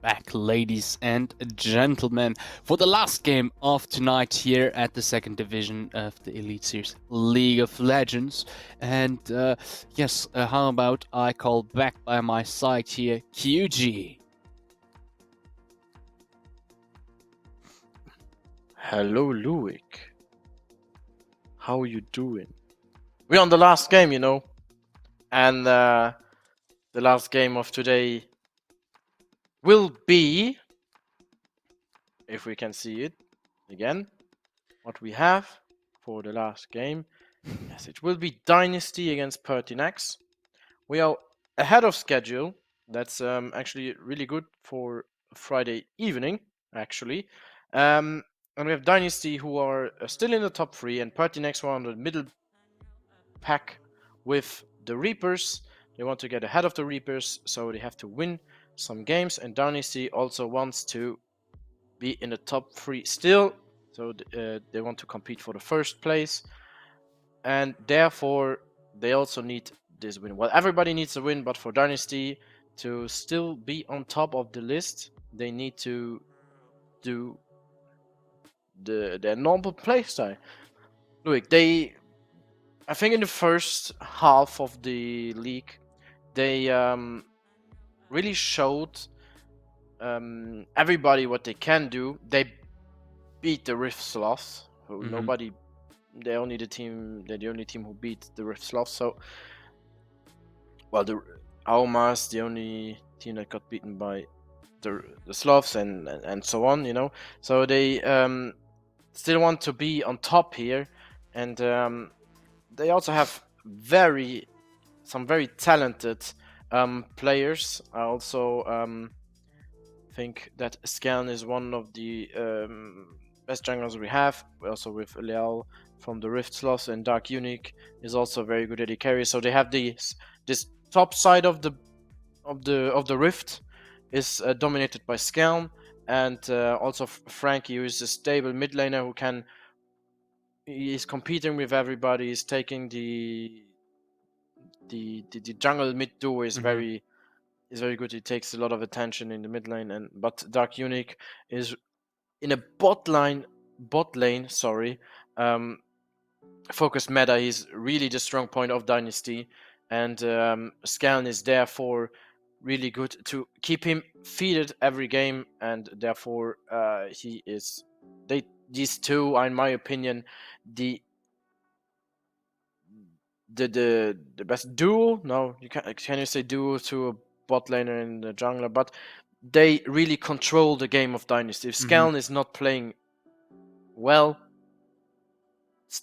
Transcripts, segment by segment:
back, ladies and gentlemen, for the last game of tonight here at the second division of the Elite Series League of Legends. And yes, how about I call back by my side here QG? Hello, Luik. How you doing? We're on the last game, you know, and the last game of today will be, if we can see it again, what we have for the last game. Yes, it will be Dynasty against PERTINAX. We are ahead of schedule. That's actually really good for Friday evening, actually. And we have Dynasty, who are still in the top 3, and PERTINAX who are on the middle pack with the Reapers. They want to get ahead of the Reapers, so they have to win some games. And Dynasty also wants to be in the top 3 still, so they want to compete for the first place. And therefore, they also need this win. Well, everybody needs a win, but for Dynasty to still be on top of the list, they need to do their normal playstyle. Look, I think in the first half of the league, they really showed everybody what they can do. They beat the Rift Sloths, who nobody. They're only the only team who beat the Rift Sloths. So, well, the Aumas, the only team that got beaten by the Sloths, and so on. You know, so they still want to be on top here, and they also have some very talented players. I also think that Scan is one of the best junglers we have. Also with Leal from the Rift Sloth, and Dark Unique is also very good at the carry. So they have this top side of the Rift is dominated by Scan, and also Frankie, who is a stable mid laner who is competing with everybody. Is taking the jungle mid duo is very good. He takes a lot of attention in the mid lane, but Dark Unique is in a bot lane. Sorry, focused meta. He's really the strong point of Dynasty, and Scan is therefore really good to keep him feeded every game, and therefore these two are, in my opinion, the best duo. No, can you say duo to a bot laner and a jungler? But they really control the game of Dynasty. If Scan is not playing well,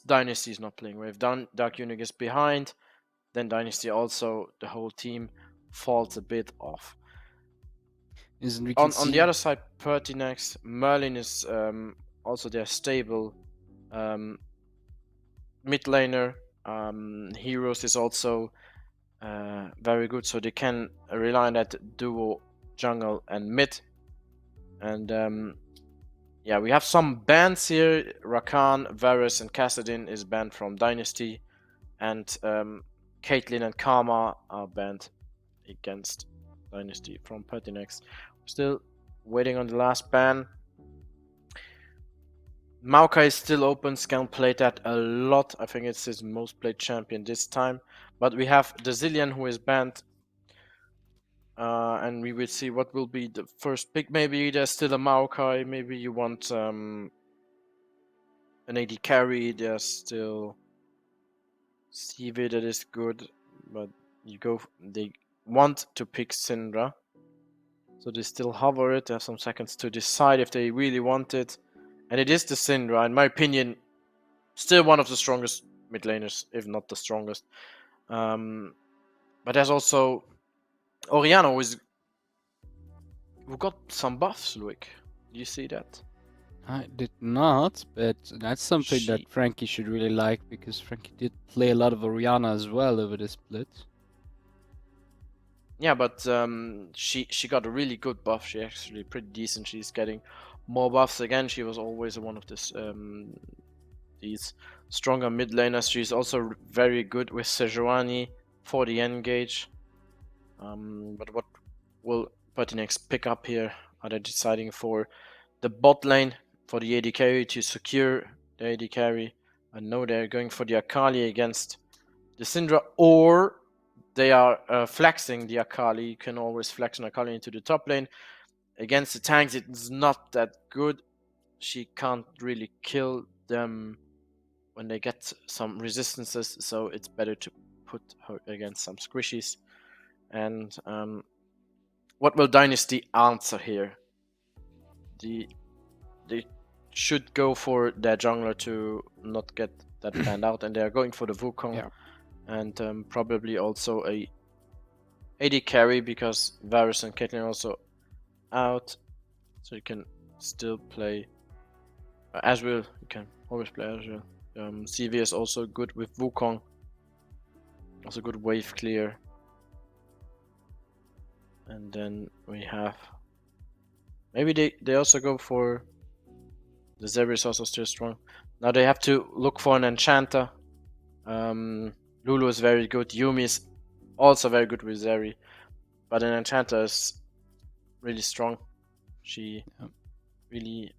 Dynasty is not playing well. If Dark Unique is behind, then Dynasty also, the whole team falls a bit off. On the other side, PERTINAX, Merlin is also their stable mid laner. Heroes is also very good, so they can rely on that duo jungle and mid. And yeah, we have some bans here. Rakan, Varus, and Kassadin is banned from Dynasty, and Caitlyn and Karma are banned against Dynasty from PERTINAX. Still waiting on the last ban. Maokai is still open. Scan played that a lot. I think it's his most played champion this time. But we have the Zillion, who is banned. And we will see what will be the first pick. Maybe there's still a Maokai. Maybe you want an AD carry. There's still CV that is good. But they want to pick Syndra. So they still hover it. They have some seconds to decide if they really want it. And it is the Syndra, in my opinion, still one of the strongest mid laners, if not the strongest. But there's also Oriana, who got some buffs, Luik. Do you see that? I did not, but that's something that Frankie should really like, because Frankie did play a lot of Oriana as well over the split. Yeah, but she got a really good buff. She actually pretty decent. She's getting more buffs again. She was always one of these stronger mid laners. She's also very good with Sejuani for the engage. But what will PERTINAX pick up here? Are they deciding for the bot lane for the AD carry to secure the AD carry? I know they're going for the Akali against the Syndra, or they are flexing the Akali. You can always flex an Akali into the top lane. Against the tanks, it's not that good. She can't really kill them when they get some resistances, so it's better to put her against some squishies. And what will Dynasty answer here? They should go for their jungler to not get that banned out, and they are going for the Wukong, Yeah. and probably also a AD carry because Varus and Caitlyn are also out, so you can still play Azrael. You can always play Azrael. CV is also good with Wukong. Also good wave clear. And then we have maybe they also go for the Zeri is also still strong. Now they have to look for an enchanter. Lulu is very good. Yumi is also very good with Zeri, but an enchanter is really strong. She really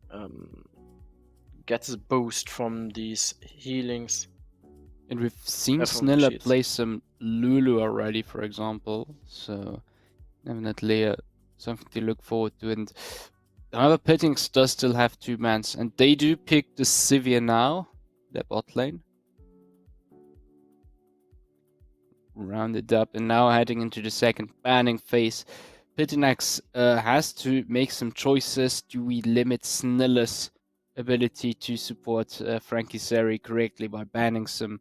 gets a boost from these healings. And we've seen from Snilla shields. play some Lulu already, for example. So definitely something to look forward to. And however, PERTINAX does still have 2 mans, and they do pick the Sivir now, their bot lane. Rounded up, and now heading into the second banning phase. PERTINAX has to make some choices. Do we limit Snilla's ability to support Frankie Zeri correctly by banning some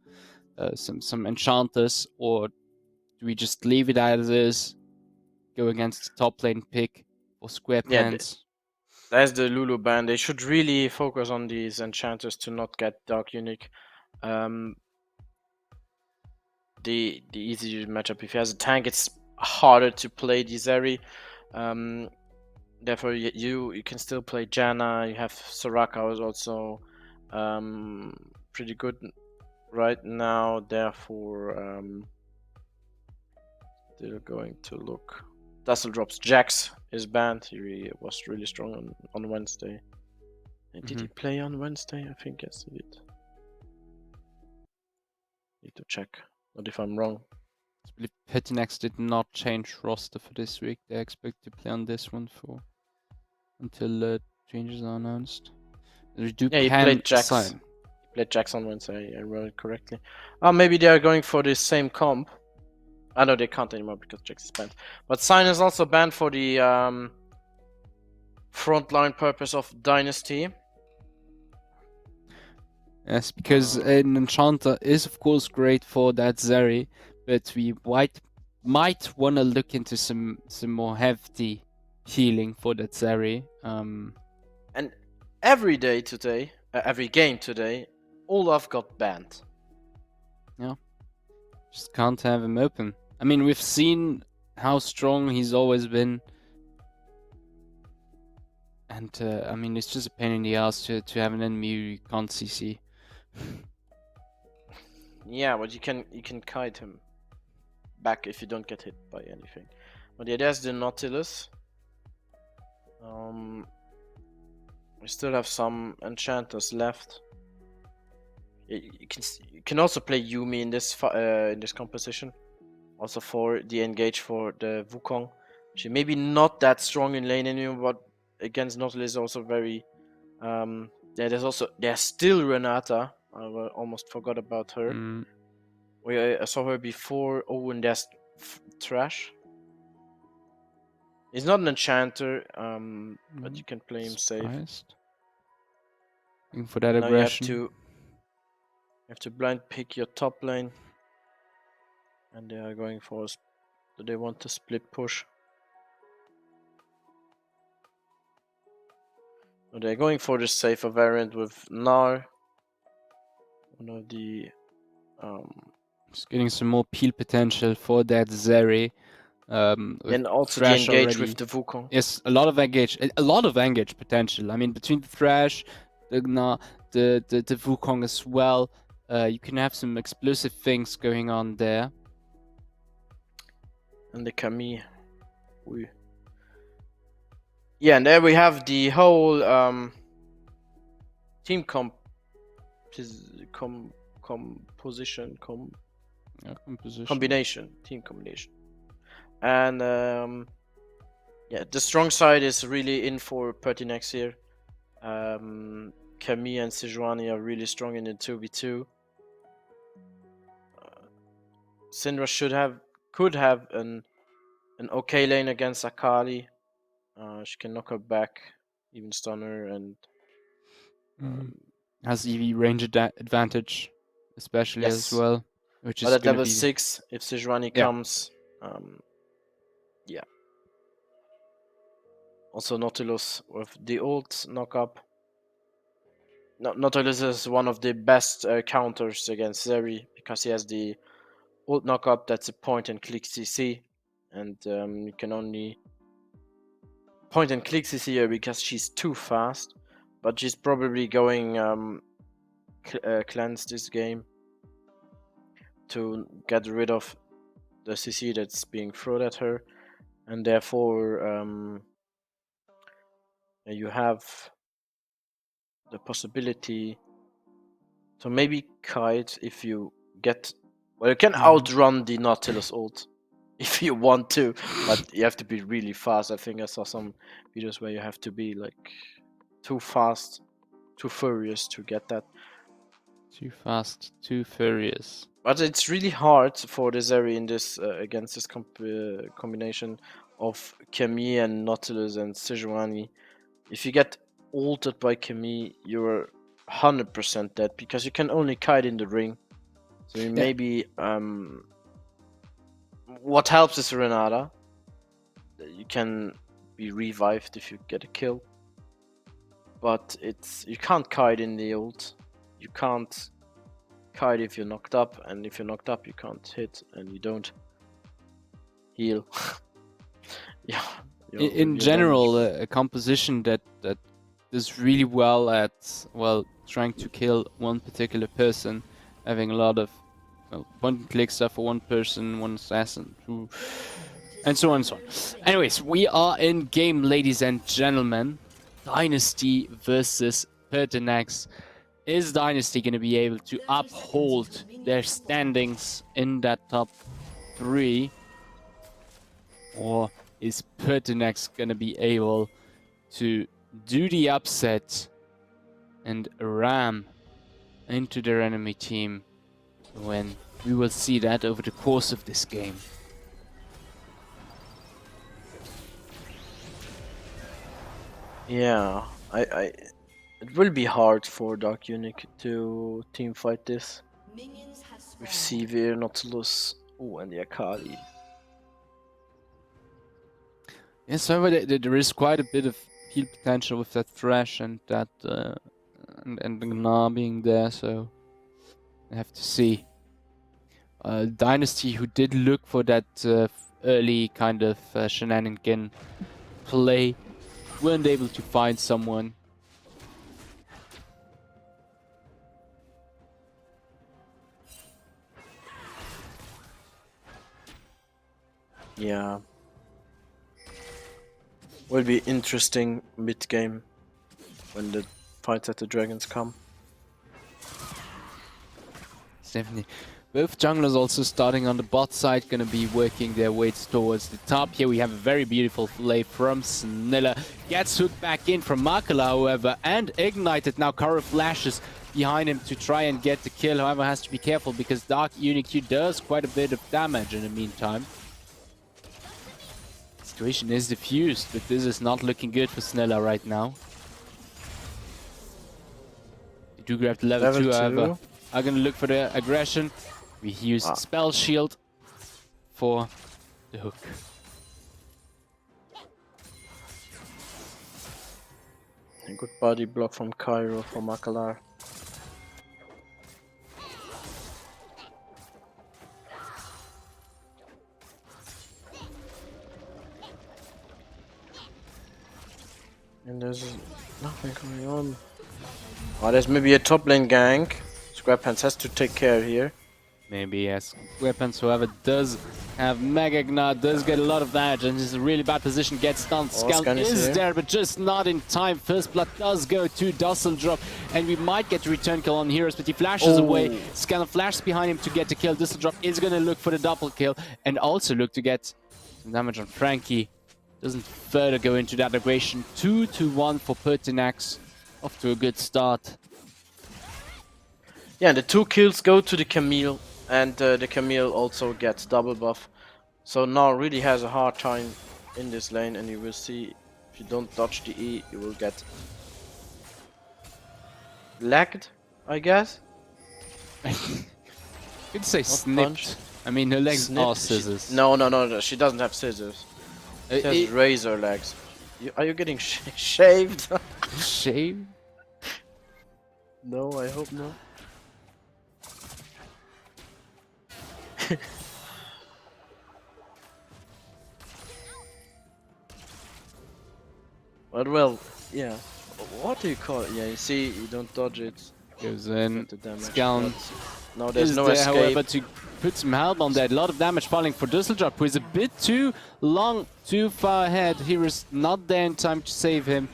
enchanters, or do we just leave it as is, go against the top lane pick for square pants? That's the Lulu ban. They should really focus on these enchanters to not get Dark Unique. The easy matchup. If he has a tank, it's harder to play the Zeri. Therefore, you can still play Janna. You have Soraka is also pretty good right now. Therefore, they're going to look. Dazzle drops. Jax is banned. He was really strong on Wednesday. Did he play on Wednesday? I think yes, he did. Need to check. Not if I'm wrong. I believe PERTINAX did not change roster for this week. They expect to play on this one for until changes are announced. We do Yeah, he played Jax. He played Jax on Wednesday. I wrote it correctly. Oh, maybe they are going for the same comp. I know they can't anymore because Jax is banned. But Sign is also banned for the frontline purpose of Dynasty. Yes, because an enchanter is of course great for that Zeri, but we might want to look into some more hefty healing for that Zeri. And every day today, every game today, Olaf got banned. Yeah, just can't have him open. I mean, we've seen how strong he's always been. And I mean, it's just a pain in the ass to have an enemy you can't CC. Yeah, but you can kite him back if you don't get hit by anything. But yeah, there's the Nautilus. We still have some enchanters left. You can also play Yumi in this composition. Also for the engage for the Wukong. She maybe not that strong in lane anymore, but against Nautilus also very. Yeah, there's still Renata. I almost forgot about her. I saw her before. Oh, and there's Trash. He's not an enchanter, but you can play him safe. Looking for that aggression. You have to blind pick your top lane, and they are going for. They want to split push. They're going for the safer variant with Gnar. One of the just getting some more peel potential for that Zeri. And also the engage with the Wukong. Yes, a lot of engage potential. I mean, between the Thresh, the Gnar, the Wukong as well, you can have some explosive things going on there. And the Camille. Yeah, and there we have the whole team composition Composition. team combination, and yeah, the strong side is really in for PERTINAX here. Camille and Sejuani are really strong in the 2v2. Syndra could have an okay lane against Akali. She can knock her back, even stun her, and has EV range advantage, especially as yes. well, which But is at gonna level be 6, if Sejuani Yeah. comes, yeah. Also Nautilus with the ult knock up. Nautilus is one of the best counters against Zeri because he has the ult knock up. That's a point and click CC, and you can only point and click CC her because she's too fast. But she's probably going cleanse this game to get rid of the CC that's being thrown at her, and therefore you have the possibility to maybe kite if you get. Well, you can outrun the Nautilus ult if you want to, but you have to be really fast. I think I saw some videos where you have to be like too fast, too furious to get that. too fast, too furious. But it's really hard for the Zeri in this against this combination of Camille and Nautilus and Sejuani. If you get ulted by Camille, you're 100% dead because you can only kite in the ring. So maybe what helps is Renata. You can be revived if you get a kill, but you can't kite in the ult. You can't kite if you're knocked up, and if you're knocked up, you can't hit, and you don't heal. Yeah. In general, a composition that does really well at trying to kill one particular person, having a lot of point and click stuff for one person, one assassin, two, and so on and so on. Anyways, we are in game, ladies and gentlemen. Dynasty versus PERTINAX. Is Dynasty going to be able to uphold their standings in that top 3? Or is PERTINAX going to be able to do the upset and ram into their enemy team? When we will see that over the course of this game. Yeah, it will be hard for Dark Unique to team fight this with Sivir, Nautilus, and the Akali. Yes, however, there is quite a bit of heal potential with that Thresh and that and the Gna being there, so I have to see. Dynasty, who did look for that early kind of shenanigan play, weren't able to find someone. Yeah. Will be interesting mid-game when the fights at the dragons come. Definitely. Both junglers also starting on the bot side, gonna be working their way towards the top. Here we have a very beautiful play from Snilla. Gets hooked back in from Makala, however, and ignited. Now Kara flashes behind him to try and get the kill. However, has to be careful because Dark Unique does quite a bit of damage in the meantime. Situation is diffused, but this is not looking good for Snilla right now. They do grab the level 2, however. Are gonna look for the aggression. We use Spell Shield for the hook. A good body block from Cairo for Makalar. And there's nothing going on. Oh, there's maybe a top lane gank. Squarepants has to take care here. Maybe yes. Weapons, however, does have Mega Ignite, does get a lot of damage, and is in a really bad position, gets stunned. Scout is there, but just not in time. First blood does go to Dusseldrop, and we might get a return kill on Heroes, but he flashes away. Scout flashes behind him to get the kill. Dusseldrop is going to look for the double kill, and also look to get some damage on Frankie. Doesn't further go into that aggression. 2-1 for PERTINAX. Off to a good start. Yeah, the 2 kills go to the Camille, and the Camille also gets double buff. So now really has a hard time in this lane, and you will see if you don't dodge the E, you will get lagged, I guess. You'd say snipped. I mean, her legs are scissors. No, she doesn't have scissors. She has razor legs. Are you getting shaved? Shaved? No, I hope not. But well, yeah. What do you call it? Yeah, you see, you don't dodge it. Goes in. Scout. No, there's no escape. However, to put some help on that. A lot of damage falling for Dusseldrop, who is a bit too long, too far ahead. Heroes not there in time to save him.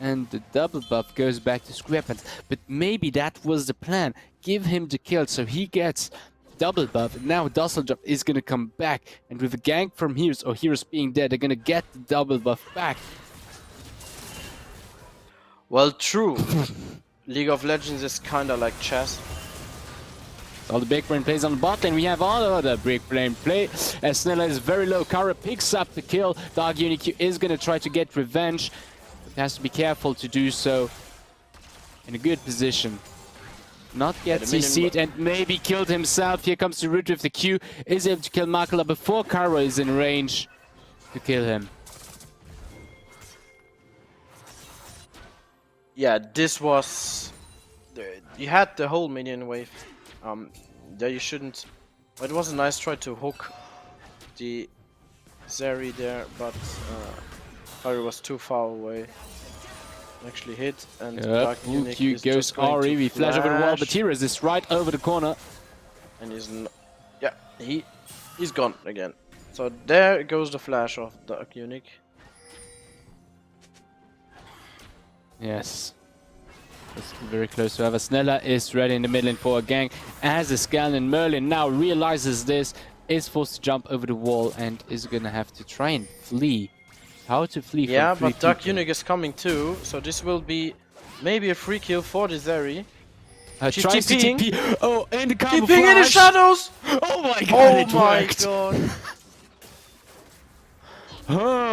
And the double buff goes back to Squarepants. But maybe that was the plan. Give him the kill so he gets double buff. And now Dusseldrop is going to come back. And with a gank from Heroes, or Heroes being dead, they're going to get the double buff back. Well, true. League of Legends is kinda like chess. All the big brain plays on the bot lane. We have all other big brain play. As Snella is very low. Kara picks up the kill. Dark Uniq is going to try to get revenge. But has to be careful to do so. In a good position. Not yet CC'd and maybe killed himself. Here comes the root with the Q. Is able to kill Makala before Kara is in range to kill him. Yeah, this was... You had the whole minion wave. There you shouldn't... It was a nice try to hook the Zeri there, but Harry was too far away. Actually hit, and Dark Uniq is just going to we flash over the wall, but Heroes is right over the corner. And he's gone again. So there goes the flash of Dark Uniq. Yes. That's very close to have. Snella is ready in the middle lane for a gank. As is Scanlan, Merlin now realizes this, is forced to jump over the wall and is gonna have to try and flee. How to flee from Yeah, three but Dark people. Uniq is coming too, so this will be maybe a free kill for the Zeri. She's tries to TPing. TP. Oh, and the camouflage. TPing in the shadows! Oh my god, Oh it my worked. god.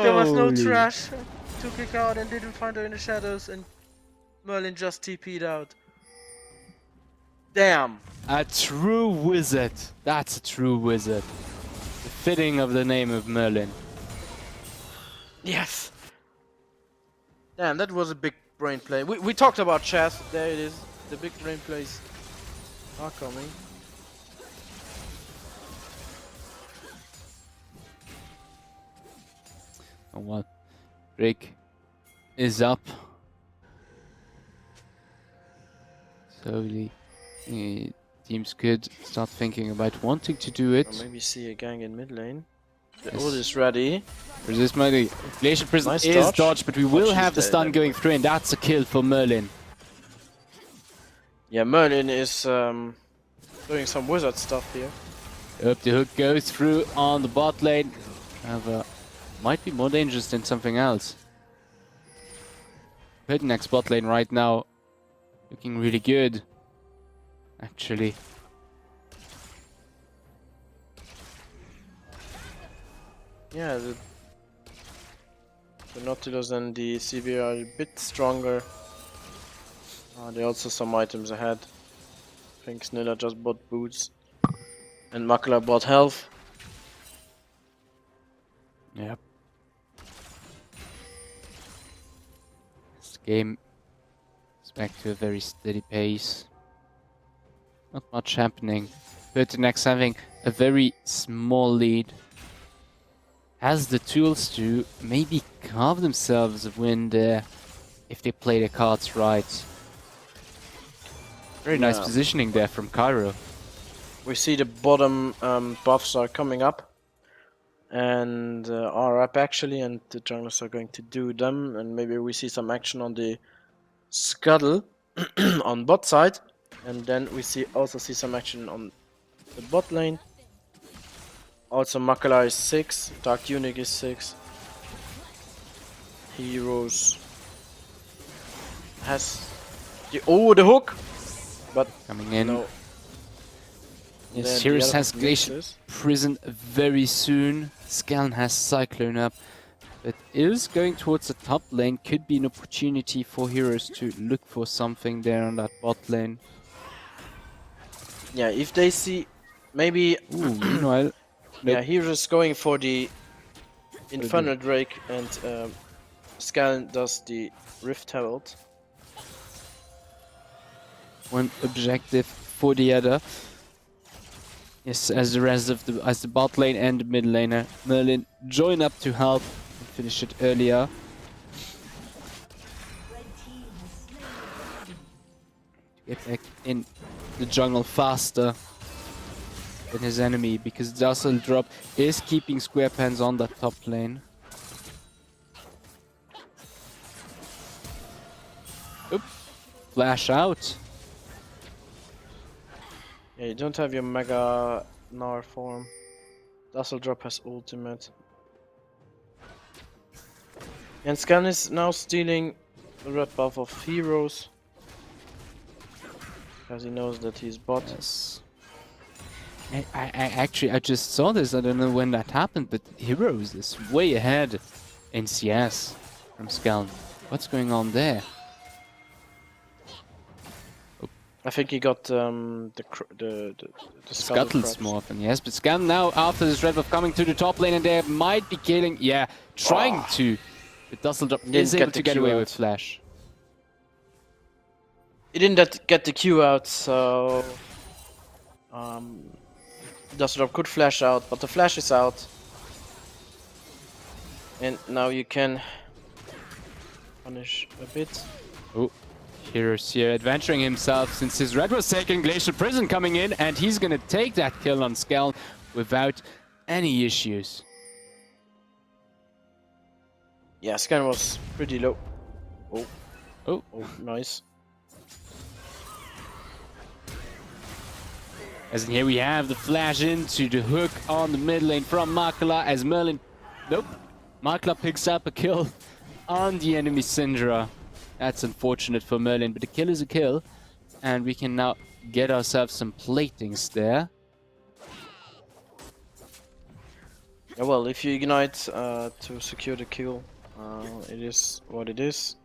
There was no trash. Took it out and didn't find her in the shadows, and Merlin just TP'd out. Damn. A true wizard. That's a true wizard. The fitting of the name of Merlin. Yes. Damn, that was a big brain play. We talked about chess. There it is. The big brain plays are coming. Oh well. Drake is up. So the teams could start thinking about wanting to do it. Or maybe see a gang in mid lane. The Yes. ult is ready. Resist mighty. Glacier Prison Nice is dodge. dodged, but we will have the dead stun going anyway. through, and that's a kill for Merlin. Yeah, Merlin is doing some wizard stuff here. Up the hook goes through on the bot lane. However, might be more dangerous than something else. PERTINAX bot lane right now looking really good, actually. Yeah, the Nautilus and the CB are a bit stronger. There are also some items ahead. I think Snilla just bought boots. And Makala bought health. Yep. This game is back to a very steady pace. Not much happening. PERTINAX having a very small lead. Has the tools to maybe carve themselves a win there if they play their cards right. Very nice positioning there from Cairo. We see the bottom buffs are coming up. and are up actually, and the junglers are going to do them, and maybe we see some action on the scuttle on bot side, and then we also see some action on the bot lane. Also Makala is 6, Dark Unique is 6. Heroes has the hook, but Coming in. no. Yes, The Heroes other has hook Glacier misses. Prison very soon. Scan has Cyclone up. But is going towards the top lane. Could be an opportunity for Heroes to look for something there on that bot lane. Yeah, if they see maybe Ooh, meanwhile, yeah, nope. Heroes going for the Infernal Drake, and Scan does the Rift Herald. One objective for the other. Yes, as the rest of the bot lane and the mid laner, Merlin join up to help and finish it earlier. Get back in the jungle faster than his enemy, because Dazzle Drop is keeping square pens on that top lane. Oop, flash out. Yeah, you don't have your Mega Gnar form. Dazzle Drop has ultimate. And Scan is now stealing the red buff of Heroes, because he knows that he's bot. Yes. I just saw this. I don't know when that happened, but Heroes is way ahead in CS from Skeln. What's going on there? I think he got the Scuttles Scuttlecraps. more often, yes. But Scan now, after this red buff coming to the top lane, and they might be killing. Yeah, trying to. But Dusseldorp is able to get away with Flash. He didn't get the Q out, so Dusseldorp could flash out, but the flash is out. And now you can punish a bit. Oh, Heroes here adventuring himself, since his red was taken. Glacier Prison coming in, and he's gonna take that kill on Skel without any issues. Yeah, Scan was pretty low. Oh. Oh. Oh, nice. As in here we have the flash into the hook on the mid lane from Makala, as Merlin... Nope. Makala picks up a kill on the enemy Syndra. That's unfortunate for Merlin, but the kill is a kill. And we can now get ourselves some platings there. Yeah, well, if you ignite to secure the kill, it is what it is.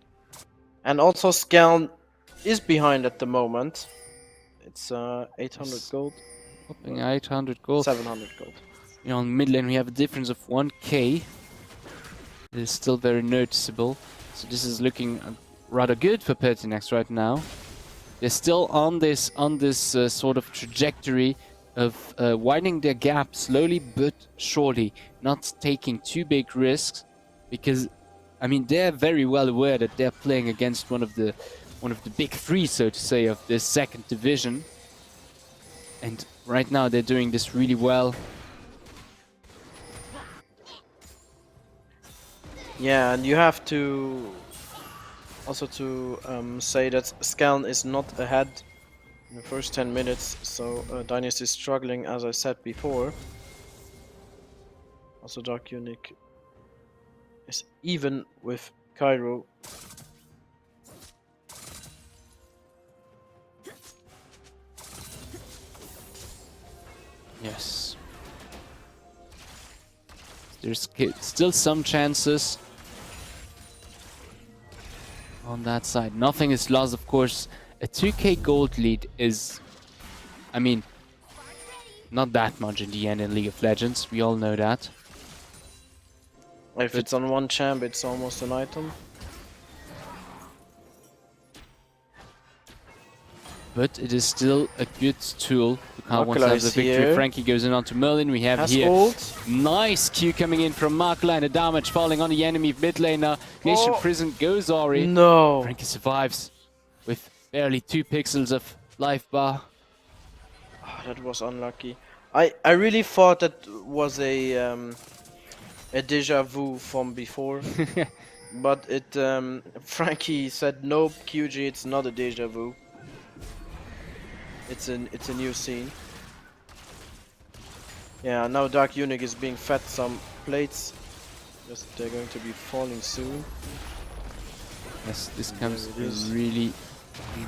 And also Scan is behind at the moment. It's 800 gold. Hoping 800 gold. 700 gold. You know, on mid lane we have a difference of 1k. It is still very noticeable. So this is looking rather good for PERTINAX right now. They're still on this sort of trajectory of widening their gap slowly but surely, not taking too big risks, because I mean they're very well aware that they're playing against one of the big three, so to say, of this second division. And right now they're doing this really well. Yeah, and you have to also say that Scan is not ahead in the first 10 minutes, so Dynasty is struggling, as I said before. Also Dark Unique is even with Cairo. Yes. There's still some chances on that side. Nothing is lost, of course. A 2k gold lead is, I mean, not that much in the end in League of Legends. We all know that. If it's on one champ, it's almost an item. But it is still a good tool. Makala wants to have the victory. Here. Frankie goes in onto Merlin. We have Has here ult. nice Q coming in from Makala, and the damage falling on the enemy mid laner. Glacier Prison goes Ori. No. Frankie survives with barely 2 pixels of life bar. Oh, that was unlucky. I really thought that was a a deja vu from before. But it Frankie said nope, QG, it's not a deja vu. It's a new scene. Yeah, now Dark Eunuch is being fed some plates. Just they're going to be falling soon. Yes, this And comes there it is. really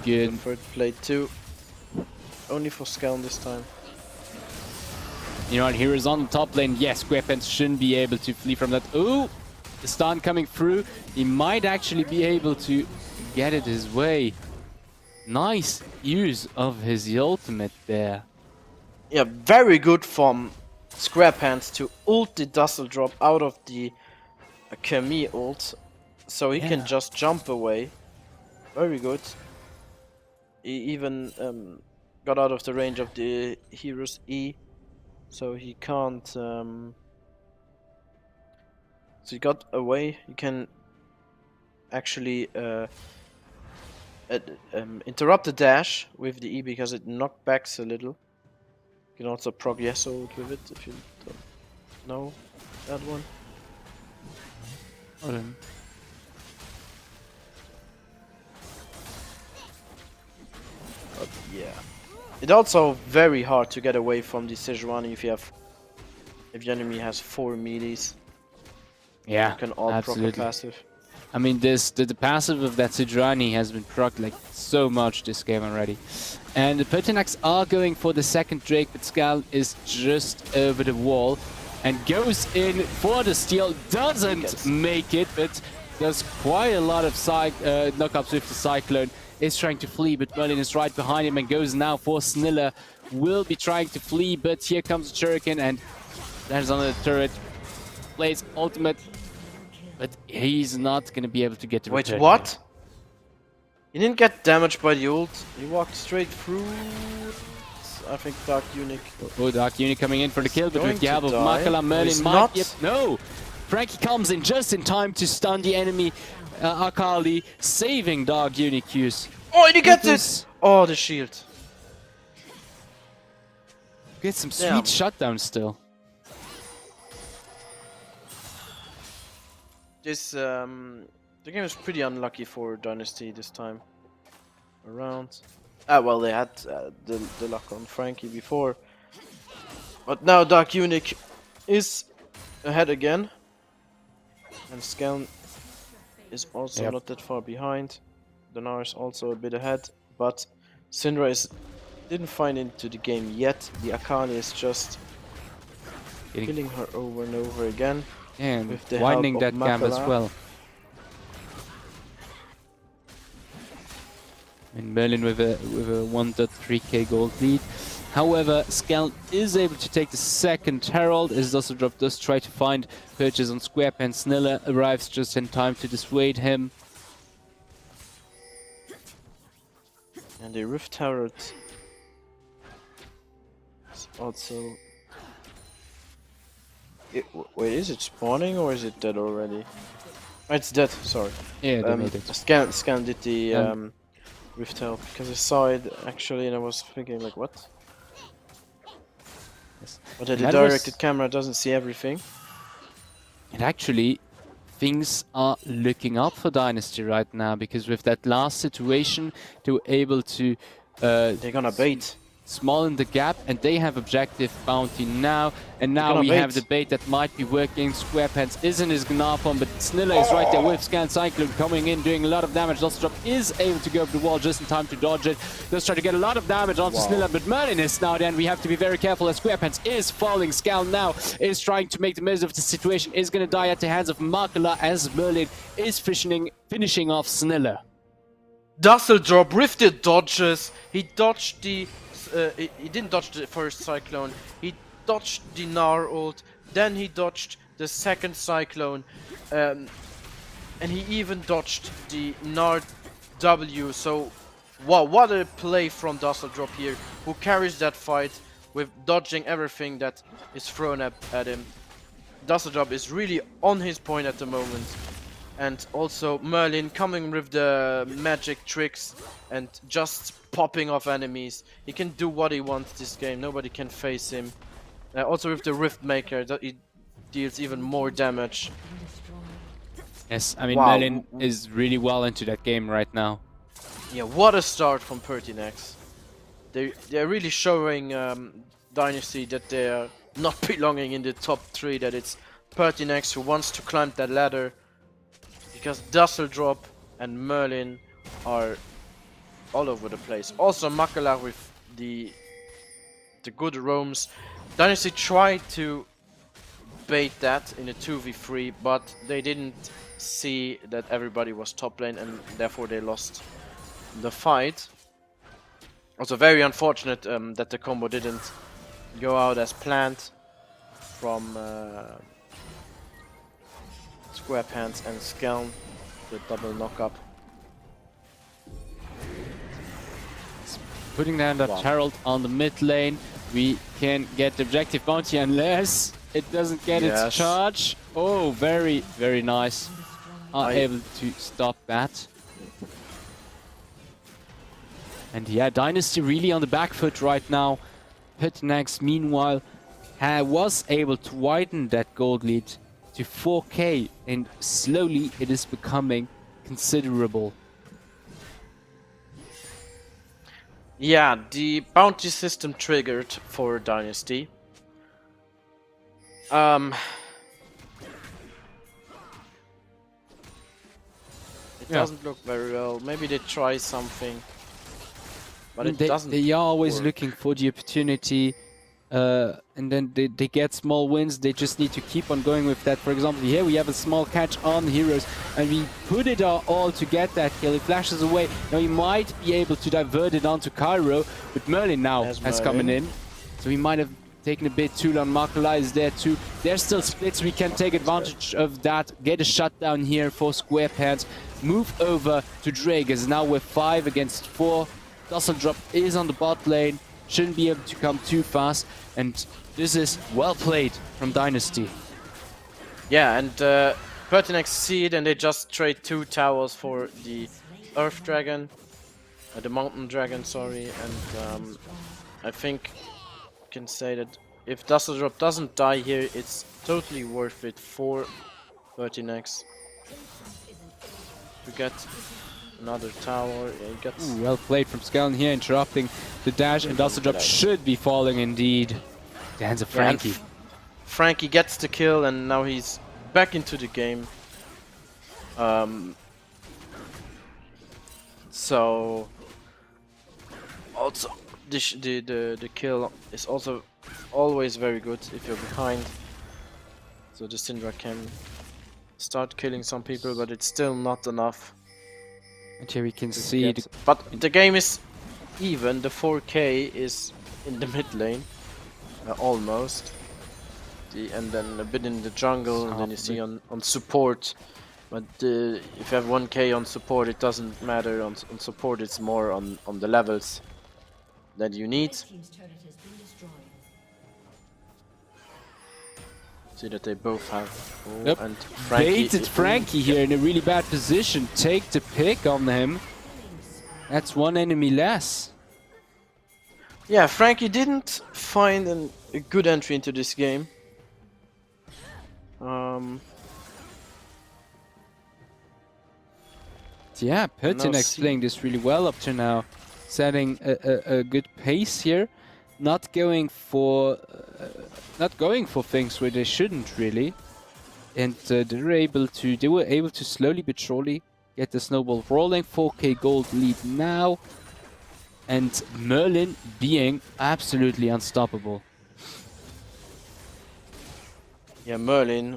The good. third plate too. Only for Skelm this time. You know what, here is on the top lane. Yes, Squarepants shouldn't be able to flee from that. Ooh, the stun coming through. He might actually be able to get it his way. Nice use of his ultimate there. Yeah, very good from Squarepants to ult the Dustle Drop out of the Kami ult. So he can just jump away. Very good. He even got out of the range of the hero's E. So he can't... so he got away. You can actually interrupt the dash with the E because it knockbacks a little. You can also proc Yeso with it if you don't know that one. Hold on. But yeah. It's also very hard to get away from the Sejuani if the enemy has 4 melees. Yeah, You can all proc a absolutely. passive. I mean, the passive of that Sejuani has been procced like so much this game already. And the PERTINAX are going for the second Drake, but Skal is just over the wall and goes in for the steal. Doesn't make it, but does quite a lot of knockups with the Cyclone. Is trying to flee, but Merlin is right behind him and goes now for Sniller. Will be trying to flee, but here comes Shuriken and that is on the turret. Plays ultimate. But he's not going to be able to get the Wait, return what? here. He didn't get damaged by the ult. He walked straight through. I think Dark Eunuch. Oh, Dark Eunuch coming in for the kill, but with the help of die. Makala, Merlin He's might... not. Yep, no! Frankie comes in just in time to stun the enemy Akali, saving Dark Eunuch use. Oh, and he gets it! Oh, the shield. Get some sweet Damn. shutdown still. This the game is pretty unlucky for Dynasty this time around. Ah, well, they had the luck on Frankie before, but now Dark Eunuch is ahead again, and Skelm is also not that far behind. Donar is also a bit ahead, but Syndra didn't find into the game yet. The Akali is just killing her over and over again. And with the widening help that of gap as Makala. well. And Merlin with a 1.3k gold lead. However, Skelm is able to take the second Herald as Dustle Drop does try to find purchase on Squarepants. Sniller arrives just in time to dissuade him. And the Rift Herald is also... wait, is it spawning or is it dead already? Oh, it's dead, sorry. Yeah, they made it. Scan did the Rift Herald because I saw it actually and I was thinking like, what? Yes. But the directed camera doesn't see everything. And actually, things are looking up for Dynasty right now, because with that last situation, they were able to... They're gonna bait. Smallen the gap, and they have objective bounty now. And now we have the bait that might be working. Squarepants isn't his Gnarpon, but Sniller is right there with Scan Cyclone coming in, doing a lot of damage. Dustle Drop is able to go over the wall just in time to dodge it. Does try to get a lot of damage onto Sniller, but Merlin is now there, and we have to be very careful as Squarepants is falling. Scal now is trying to make the most of the situation, is going to die at the hands of Makala as Merlin is finishing off Sniller. Dustle Drop with the dodges. He dodged the... he didn't dodge the first Cyclone. He dodged the Gnar ult. Then he dodged the second Cyclone. And he even dodged the Gnar W. So, wow, what a play from Dustle Drop here. Who carries that fight with dodging everything that is thrown at him. Dustle Drop is really on his point at the moment. And also Merlin coming with the magic tricks and just popping off enemies. He can do what he wants this game. Nobody can face him. Also with the Rift Maker, he deals even more damage. Yes, I mean, Wow. Merlin is really well into that game right now. Yeah, what a start from PERTINAX. They're really showing Dynasty that they're not belonging in the top 3, that it's PERTINAX who wants to climb that ladder, because Dusseldrop and Merlin are all over the place. Also Makala with the good roams. Dynasty tried to bait that in a 2v3, but they didn't see that everybody was top lane, and therefore they lost the fight. Also very unfortunate that the combo didn't go out as planned from SquarePants and Skelm, the double knock-up. Putting down that Herald on the mid lane. We can get the objective bounty unless it doesn't get its charge. Oh, very, very nice. Are able to stop that. And yeah, Dynasty really on the back foot right now. PERTINAX, meanwhile, was able to widen that gold lead to 4k, and slowly it is becoming considerable. Yeah, the bounty system triggered for Dynasty. It doesn't look very well. Maybe they try something, but it doesn't. They are always work. looking for the opportunity, and then they get small wins. They just need to keep on going with that. For example, here we have a small catch on heroes, and we put it all to get that kill. He flashes away. Now he might be able to divert it onto Cairo, but Merlin now has coming in. So he might have taken a bit too long. Makala is there too. There's still splits. We can take advantage of that. Get a shutdown here for SquarePants. Move over to Drake, as now we're 5 against 4. Dusseldrop is on the bot lane. Shouldn't be able to come too fast. And this is well played from Dynasty. Yeah, and PERTINAX see it, and they just trade 2 towers for the Earth Dragon. The Mountain Dragon, sorry. And I think I can say that if Dusseldrop doesn't die here, it's totally worth it for PERTINAX to get another tower. Yeah, he gets... Ooh, well played from Skellen here, interrupting the dash, and Dusseldrop should be falling indeed. The hands of Frankie. Yeah, Frankie gets the kill, and now he's back into the game. So also the kill is also always very good if you're behind. So the Syndra can start killing some people, but it's still not enough. And here we can see but the game is even. The 4k is in the mid lane, almost. And then a bit in the jungle, and then you see on support. But if you have 1k on support, it doesn't matter. On support, it's more on the levels that you need. See that they both have. Oh, and baited Frankie here in a really bad position. Take the pick on him. That's one enemy less. Yeah, Frankie didn't find a good entry into this game. Yeah, PERTINAX playing this really well up to now, setting a good pace here, not going for things where they shouldn't really, and they were able to slowly but surely get the snowball rolling. 4k gold lead now, and Merlin being absolutely unstoppable. Yeah, Merlin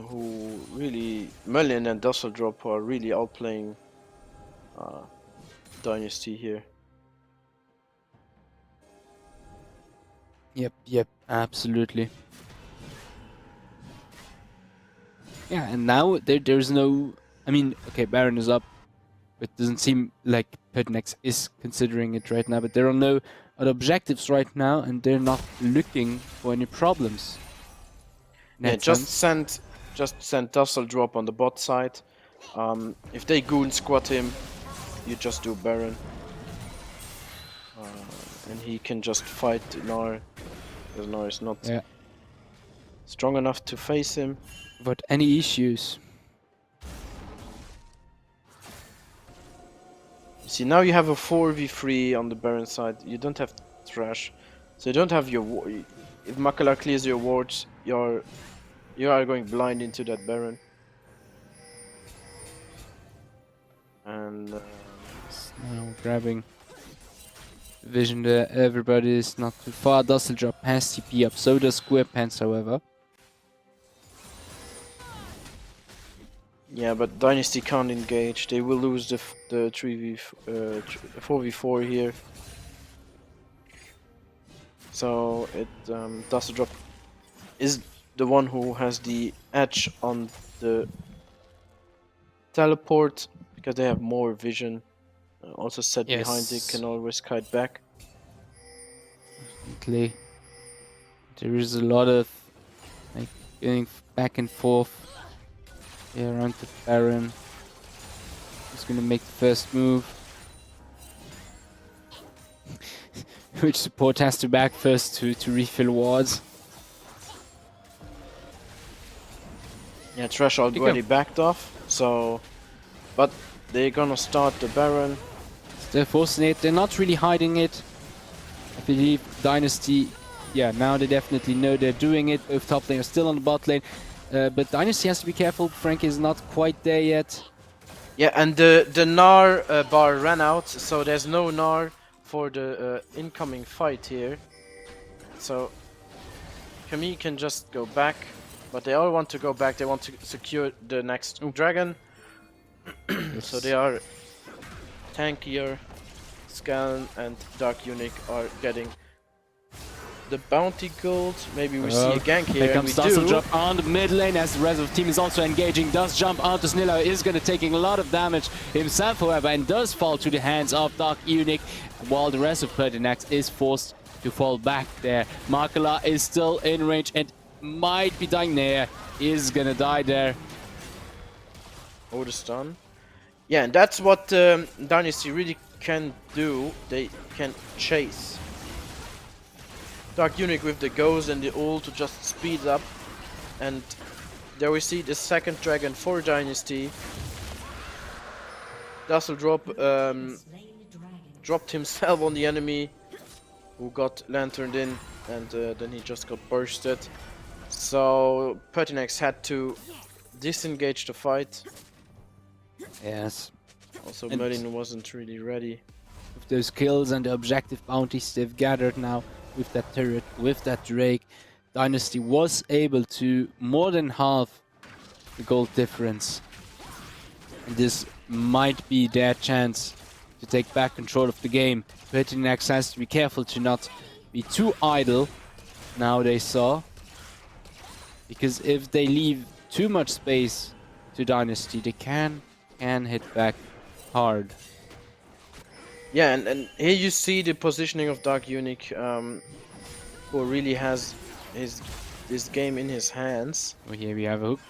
and Dusseldrop are really outplaying Dynasty here. Yep, absolutely. Yeah, and now there's no... I mean, okay, Baron is up, but it doesn't seem like PERTINAX is considering it right now, but there are no other objectives right now, and they're not looking for any problems. Yeah, just send Dusseldrop on the bot side. If they goon squat him, you just do Baron. And he can just fight Gnar. Because Gnar is not strong enough to face him. Without any issues. See, now you have a 4v3 on the Baron side. You don't have Thrash, so you don't have your. If Makala clears your wards, you are going blind into that Baron. And now grabbing vision there. Everybody is not too far. Dusseldrop has TP up. So does Squarepants, however. yeah, but Dynasty can't engage. They will lose the 4v4 here. So it Dusseldrop is the one who has the edge on the teleport because they have more vision. Also set behind it, can always kite back. Definitely. There is a lot of like going back and forth here around the Baron. Who's gonna make the first move? Which support has to back first to refill wards? Yeah, Thresh already backed off, so but they're gonna start the Baron. They're forcing it. They're not really hiding it. I believe Dynasty, yeah, now they definitely know they're doing it. Both top lane are still on the bot lane. But Dynasty has to be careful. Frank is not quite there yet. Yeah, and the Gnar bar ran out, so there's no Gnar for the incoming fight here. So Camille can just go back, but they all want to go back. They want to secure the next dragon. So they are tankier. Scan and Dark Eunuch are getting the bounty gold. Maybe we see a gank here. Here comes Dusseldrop on the mid lane as the rest of the team is also engaging. Does jump onto Snillo, is going to taking a lot of damage himself, however, and does fall to the hands of Dark Eunuch, while the rest of PERTINAX is forced to fall back there. Makala is still in range and might be dying there. Is going to die there. Oh, the stun. Yeah, and that's what Dynasty really can do. They can chase. Dark Eunuch with the Ghost and the ult to just speed up. And there we see the second dragon for Dynasty. Dusseldrop dropped himself on the enemy, who got lanterned in, and then he just got bursted. So PERTINAX had to disengage the fight. Yes. Also, Merlin wasn't really ready. With those kills and the objective bounties they've gathered now with that turret, with that Drake, Dynasty was able to more than halve the gold difference. And this might be their chance to take back control of the game. PERTINAX has to be careful to not be too idle, now they saw. Because if they leave too much space to Dynasty, they can hit back hard. Yeah, and here you see the positioning of Dark Eunuch, who really has this game in his hands. Oh, here we have a hook.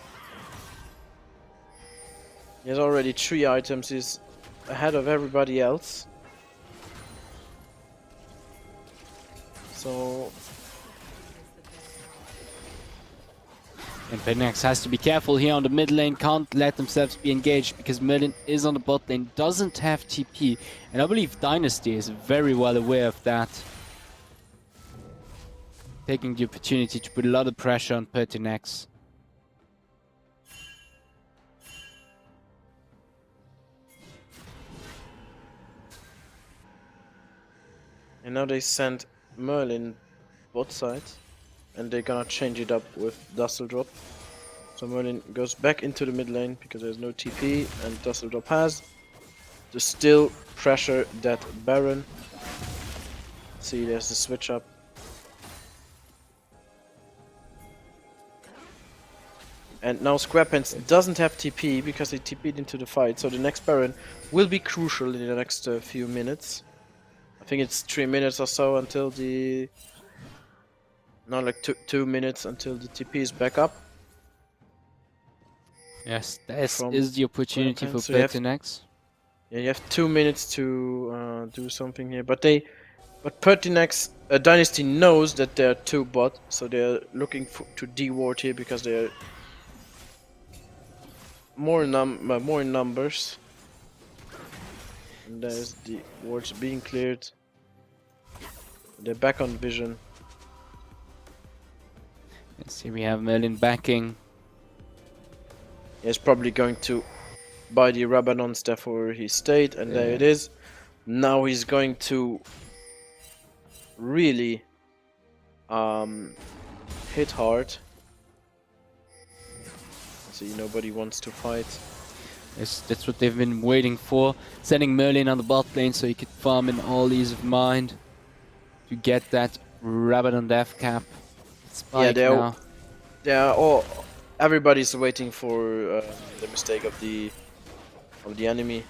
He has already 3 items, he's ahead of everybody else. So... And PERTINAX has to be careful here on the mid lane, can't let themselves be engaged because Merlin is on the bot lane, doesn't have TP. And I believe Dynasty is very well aware of that. Taking the opportunity to put a lot of pressure on PERTINAX. And now they send Merlin bot side. And they're gonna change it up with Dusseldrop. So Merlin goes back into the mid lane because there's no TP, and Dusseldrop has to still pressure that Baron. See, there's the switch up. And now Squarepants doesn't have TP because he TP'd into the fight, so the next Baron will be crucial in the next few minutes. I think it's 3 minutes or so until the... No, like 2 minutes until the TP is back up. Yes, this is the opportunity for PERTINAX. Yeah, you have 2 minutes to do something here, but PERTINAX Dynasty knows that there are 2 bots, so they're looking to deward here because they're more in numbers. And there's the wards being cleared. They're back on vision. Yes, here we have Merlin backing. He's probably going to buy the Rabbanon's, therefore he stayed, and there it is. Now he's going to really hit hard. See, nobody wants to fight. Yes, that's what they've been waiting for. Sending Merlin on the bot lane so he could farm in all ease of mind to get that Rabadon death cap. Spike Yeah, they're all. Everybody's waiting for the mistake of the enemy.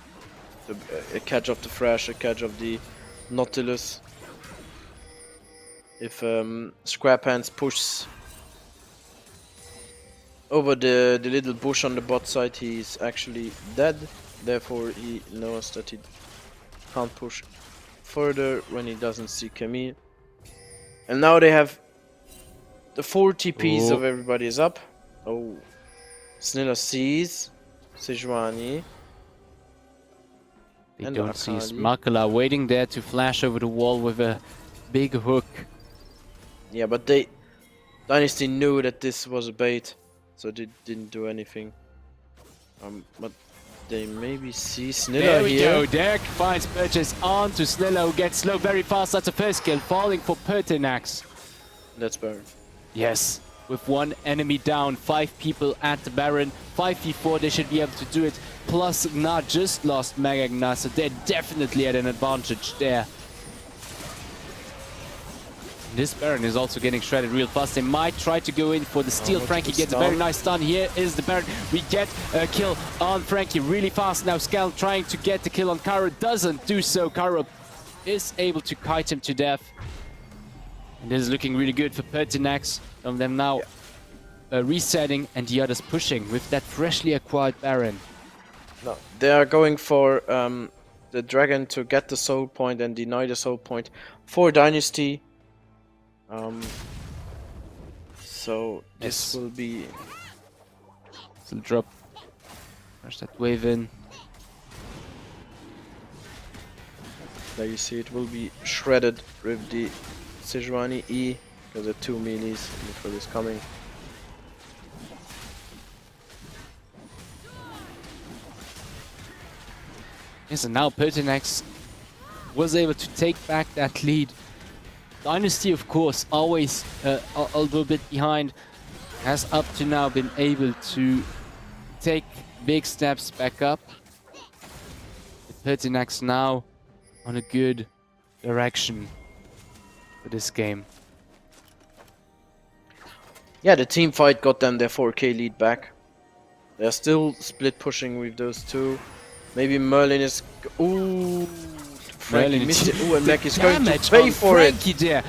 A catch of the Thresh, a catch of the Nautilus. If Scraphands pushes over the little bush on the bot side, he's actually dead. Therefore, he knows that he can't push further when he doesn't see Camille. And now they have the 4 TPs of everybody is up. Oh, Snilla sees Sejuani. They don't see Makala waiting there to flash over the wall with a big hook. Yeah, but Dynasty knew that this was a bait, so they didn't do anything. But they maybe see Snilla there we here. go, Derek finds purchase on to Snilla, who gets slow very fast. That's a first kill, falling for PERTINAX. That's Baron. Yes, with 1 enemy down, 5 people at the Baron, 5v4, they should be able to do it. Plus, not just lost Magagna, so they're definitely at an advantage there. This Baron is also getting shredded real fast. They might try to go in for the steal. Frankie gets a very nice stun. Here is the Baron. We get a kill on Frankie really fast. Now Skal trying to get the kill on Cairo. Doesn't do so. Cairo is able to kite him to death. And this is looking really good for PERTINAX. Some of them now resetting and the others pushing with that freshly acquired Baron. No, they are going for the dragon to get the soul point and deny the soul point for Dynasty. So this will be. Still drop. Rush that wave in. There you see it will be shredded with the Sejuani E because there are 2 melees for this coming. Yes, and now PERTINAX was able to take back that lead. Dynasty, of course, always a little bit behind, has up to now been able to take big steps back up. PERTINAX now on a good direction for this game. Yeah, the team fight got them their 4k lead back. They're still split pushing with those 2. Maybe Merlin is. Ooh, Frankie missed it. Ooh, and Mac is going to pay for Frankie there.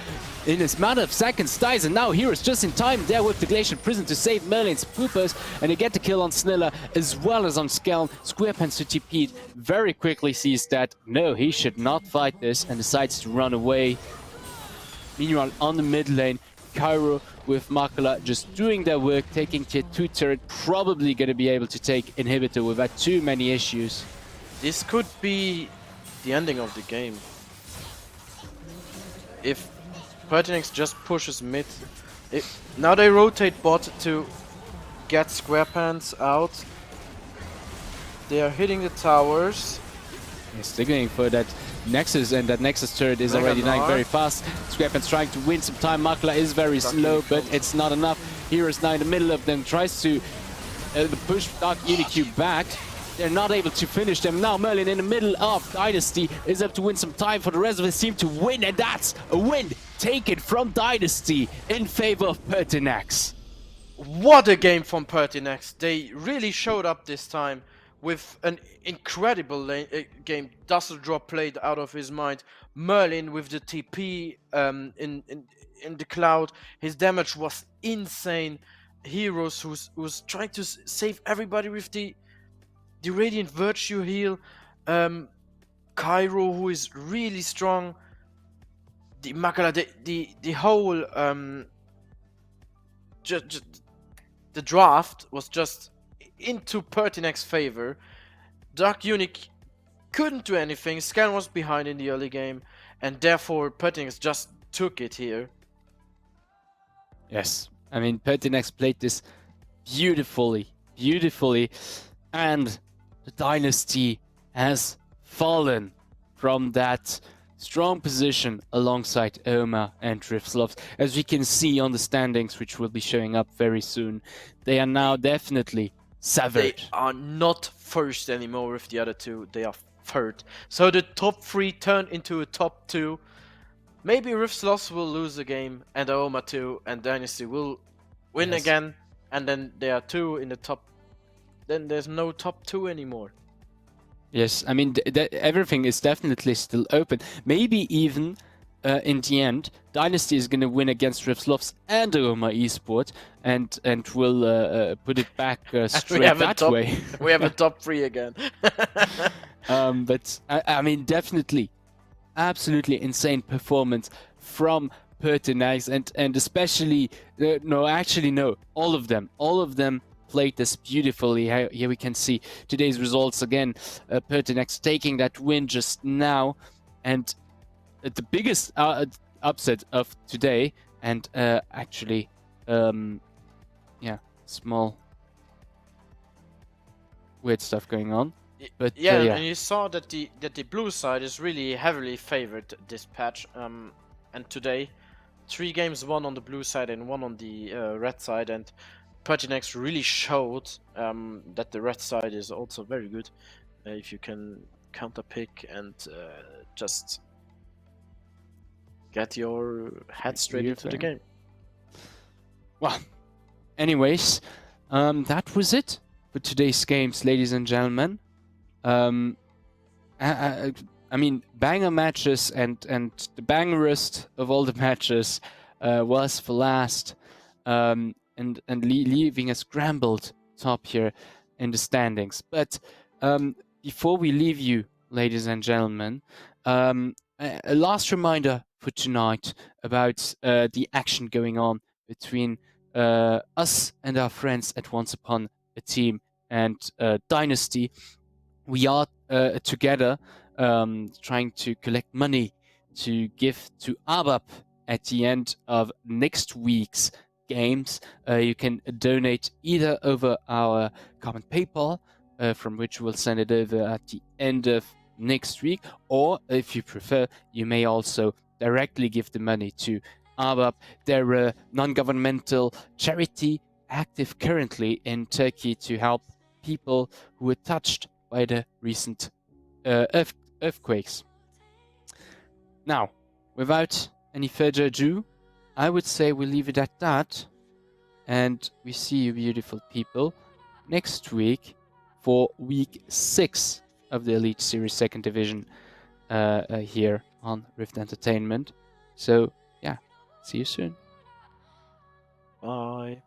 In a matter of seconds dies, and now Heroes just in time there with the Glacial Prison to save Merlin's poopers, and they get the kill on Snilla as well as on Skal. Squarepants to TP very quickly sees that no, he should not fight this and decides to run away. Meanwhile, on the mid lane, Cairo with Makala just doing their work, taking tier 2 turret, probably going to be able to take Inhibitor without too many issues. This could be the ending of the game. If PERTINAX just pushes mid. Now they rotate bot to get Squarepants out. They are hitting the towers. Yes, they're going for that Nexus, and that Nexus turret is already dying very fast. Squarepants trying to win some time. Makala is very slow, but it's not enough. Heroes now in the middle of them, tries to push Dark Unicube back. They're not able to finish them. Now Merlin in the middle of Dynasty is up to win some time for the rest of his team to win, and that's a win taken from Dynasty in favor of PERTINAX. What a game from PERTINAX. They really showed up this time with an incredible game. Dusseldrop played out of his mind. Merlin with the TP in the cloud. His damage was insane. Heroes who's trying to save everybody with the Radiant Virtue heal. Cairo, who is really strong. the Makala, the whole the draft was just into PERTINAX's favor. Dark Unique couldn't do anything. Scan was behind in the early game, and therefore PERTINAX just took it here. Yes, I mean PERTINAX played this beautifully, and the dynasty has fallen from that strong position alongside Oma and Rifslovs. As we can see on the standings, which will be showing up very soon, they are now definitely severed. They are not first anymore with the other two. They are third. So the top 3 turned into a top 2. Maybe Rifslovs will lose a game, and Oma too, and Dynasty will win again, and then there are 2 in the top. Then there's no top 2 anymore. Yes, I mean, everything is definitely still open. Maybe even in the end, Dynasty is going to win against Rifslovs and Oma Esport, and will put it back straight that way. We have a top 3 again. But I mean, definitely, absolutely insane performance from PERTINAX, and especially all of them played this beautifully. Here we can see today's results again. PERTINAX taking that win just now, and the biggest upset of today, and actually, small weird stuff going on. But yeah, and you saw that the blue side is really heavily favored this patch. And today, 3 games won on the blue side and 1 on the red side, and PERTINAX really showed that the red side is also very good if you can counter pick and just get your head straight into the game. Well, anyways, that was it for today's games, ladies and gentlemen. I mean, banger matches, and the bangerest of all the matches was for last, and leaving a scrambled top here in the standings. But before we leave you, ladies and gentlemen, a last reminder for tonight about the action going on between us and our friends at Once Upon a Team and Dynasty. We are together trying to collect money to give to ABAP at the end of next week's games. You can donate either over our common PayPal, from which we'll send it over at the end of next week, or if you prefer, you may also directly give the money to ABAP. They're a non-governmental charity active currently in Turkey to help people who were touched by the recent earthquakes. Now, without any further ado, I would say we leave it at that, and we see you beautiful people next week for week 6 of the Elite Series 2nd Division here on Rift Entertainment. So yeah, see you soon. Bye.